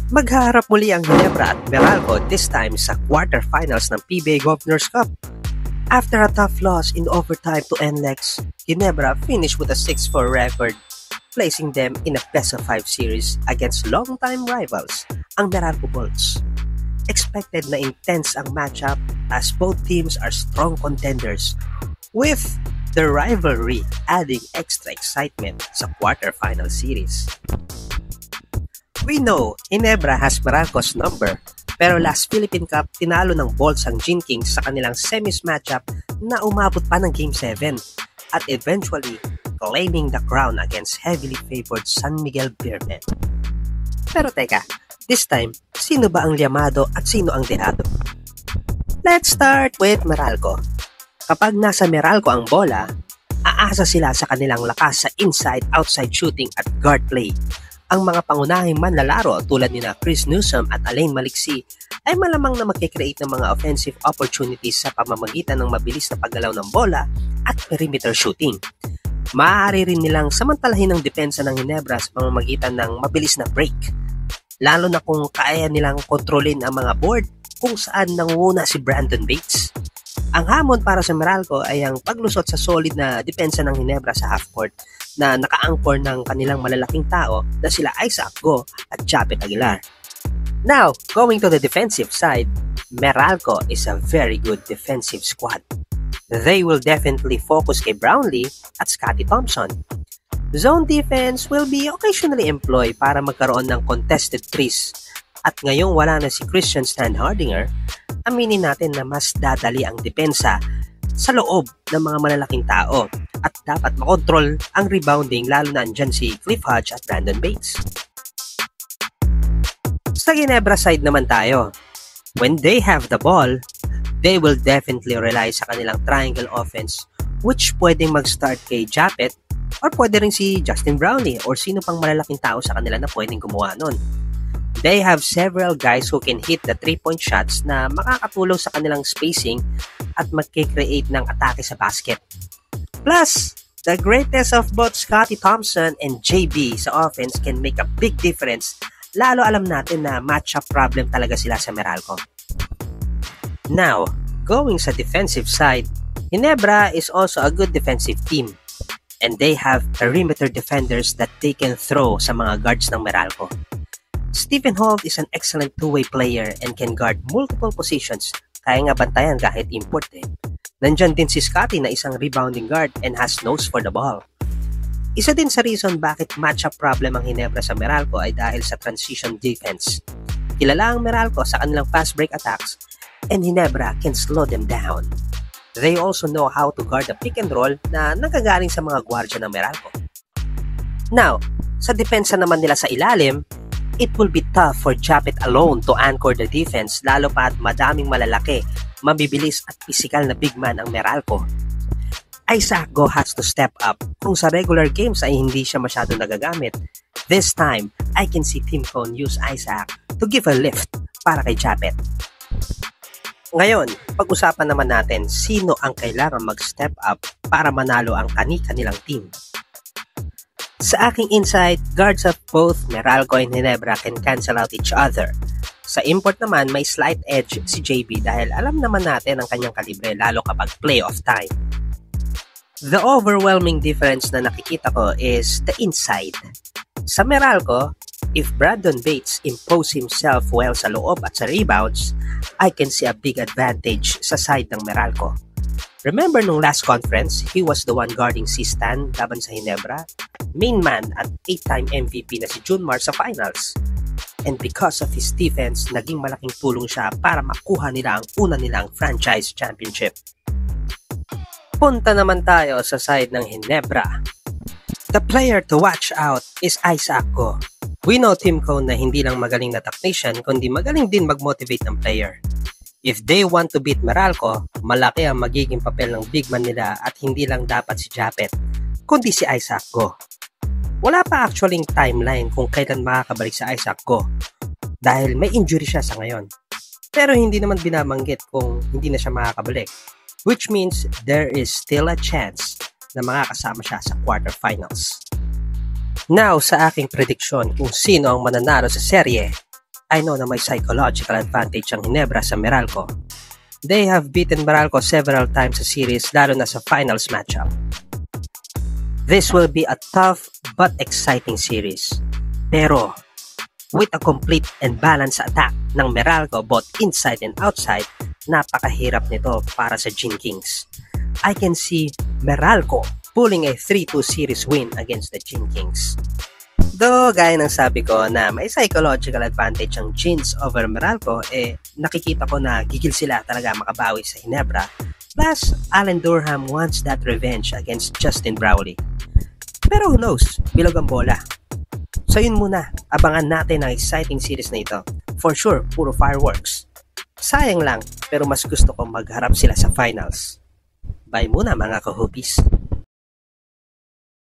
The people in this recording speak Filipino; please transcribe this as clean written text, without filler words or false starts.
Maghaharap muli ang Ginebra at Meralco this time sa quarterfinals ng PBA Governors Cup. After a tough loss in overtime to NLEX, Ginebra finished with a 6-4 record, placing them in a best-of-5 series against longtime rivals, ang Meralco Bolts. Expected na intense ang matchup as both teams are strong contenders, with the rivalry adding extra excitement sa quarterfinal series. We know Ginebra has Meralco's number, pero last Philippine Cup tinalo ng Bolts ang Gin Kings sa kanilang semis matchup na umabot pa ng Game 7 at eventually claiming the crown against heavily favored San Miguel Beermen. Pero teka, this time, sino ba ang liyamado at sino ang dehado? Let's start with Meralco. Kapag nasa Meralco ang bola, aasa sila sa kanilang lakas sa inside-outside shooting at guard play. Ang mga pangunahing manlalaro tulad nina Chris Newsom at Alain Maliksi ay malamang na magkikreate ng mga offensive opportunities sa pamamagitan ng mabilis na paggalaw ng bola at perimeter shooting. Maaari rin nilang samantalahin ang depensa ng Ginebra sa pamamagitan ng mabilis na break, lalo na kung kaya nilang kontrolin ang mga board kung saan nangunguna si Brandon Bates. Ang hamon para sa Meralco ay ang paglusot sa solid na depensa ng Ginebra sa half-court na naka-anchor ng kanilang malalaking tao na sila Isaac Go at Japet Aguilar. Now, going to the defensive side, Meralco is a very good defensive squad. They will definitely focus kay Brownlee at Scotty Thompson. Zone defense will be occasionally employed para magkaroon ng contested threes. At ngayong wala na si Christian Standhardinger, aminin natin na mas dadali ang depensa sa loob ng mga malalaking tao at dapat makontrol ang rebounding lalo na andyan si Cliff Hodge at Brandon Bates. Sa Ginebra side naman tayo, when they have the ball, they will definitely rely sa kanilang triangle offense which pwedeng mag-start kay Japet or pwede rin si Justin Brownlee or sino pang malalaking tao sa kanila na pwedeng gumawa nun. They have several guys who can hit the 3-point shots na makakatulong sa kanilang spacing at magkikreate ng atake sa basket. Plus, the greatest of both Scotty Thompson and JB sa offense can make a big difference, lalo alam natin na matchup problem talaga sila sa Meralco. Now, going sa defensive side, Ginebra is also a good defensive team and they have perimeter defenders that they can throw sa mga guards ng Meralco. Stephen Holt is an excellent two-way player and can guard multiple positions, kaya nga bantayan kahit import eh. Nandyan din si Scotty na isang rebounding guard and has nose for the ball. Isa din sa reason bakit matchup problem ang Ginebra sa Meralco ay dahil sa transition defense. Kilala ang Meralco sa kanilang fast break attacks and Ginebra can slow them down. They also know how to guard the pick and roll na nagagaling sa mga gwardya ng Meralco. Now, sa depensa naman nila sa ilalim, it will be tough for Japet alone to anchor the defense lalo pa at madaming malalaki, mabibilis at pisikal na big man ang Meralco. Isaac Go has to step up. Kung sa regular games ay hindi siya masyado nagagamit, this time, I can see Tim Cone use Isaac to give a lift para kay Japet. Ngayon, pag-usapan naman natin sino ang kailangan mag-step up para manalo ang kani-kanilang team. Sa aking insight, guards of both Meralco and Ginebra can cancel out each other. Sa import naman, may slight edge si JB dahil alam naman natin ang kanyang kalibre lalo kapag playoff time. The overwhelming difference na nakikita ko is the inside. Sa Meralco, if Brandon Bates impose himself well sa loob at sa rebounds, I can see a big advantage sa side ng Meralco. Remember nung last conference, he was the one guarding si Stan laban sa Ginebra? Main man at 8-time MVP na si Junmar sa finals. And because of his defense, naging malaking tulong siya para makuha nila ang una nilang franchise championship. Punta naman tayo sa side ng Ginebra. The player to watch out is Isaac Go. We know Tim Cone na hindi lang magaling na technician, kundi magaling din mag-motivate ng player. If they want to beat Meralco, malaki ang magiging papel ng big man nila at hindi lang dapat si Japet, kundi si Isaac Go. Wala pa actually timeline kung kailan makakabalik si Isaac Go dahil may injury siya sa ngayon. Pero hindi naman binabanggit kung hindi na siya makakabalik, which means there is still a chance na makakasama siya sa quarterfinals. Now, sa aking prediksyon kung sino ang mananalo sa serye, I know na may psychological advantage ang Ginebra sa Meralco. They have beaten Meralco several times sa series lalo na sa finals matchup. This will be a tough but exciting series. Pero, with a complete and balanced attack ng Meralco both inside and outside, napakahirap nito para sa Gin Kings. I can see Meralco pulling a 3-2 series win against the Gin Kings. Though, gaya ng sabi ko na may psychological advantage ang Gins over Meralco, nakikita ko na gigil sila talaga makabawi sa Ginebra. Plus, Allen Durham wants that revenge against Justin Brownlee. Pero who knows, bilog ang bola. So yun muna, abangan natin ang exciting series na ito. For sure, puro fireworks. Sayang lang, pero mas gusto ko magharap sila sa finals. Bye muna mga kahupis.